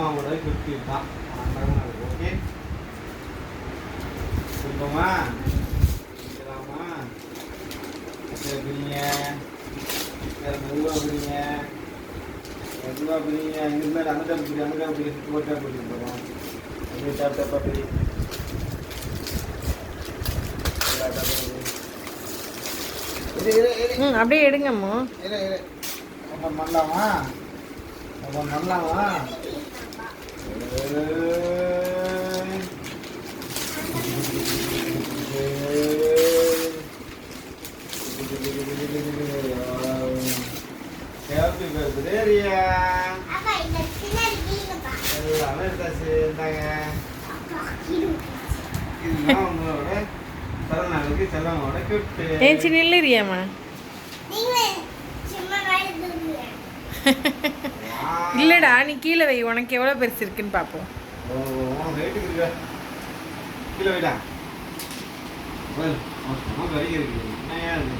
அம்மாவோட கிஃப்ட் தான். ஓகே சொல்லுமா இருக்கலாமா? பிரிங்க மெதுவாக பிரிங்க மெதுவாக பிரிங்க. இங்கிருந்து அந்த டைம் பிரி அந்த டைம் பிரி சுற்றி போட்டா பிடிக்கும் போகிறோம். அப்படியே டேப் டேப்பாக பிரி அப்படியே எடுங்கம்மா. ஓப்பன் பண்ணலாமா? ஓப்பன் பண்ணலாமா? Happy birthday Riya. எல்லாமே எடுத்தாச்சு. இருந்தாங்க இதுதான் உங்களோட பிறந்தநாளுக்கு செல்லமோட கிஃப்ட். ஏச்சி நில்லு ரியாம்மா. இல்லடா நீ கீழே வை, உனக்கு எவ்வளோ பெருசு இருக்குன்னு பார்ப்போம். கீழே வைடா. பெரிய இருக்கு. என்னையா இது?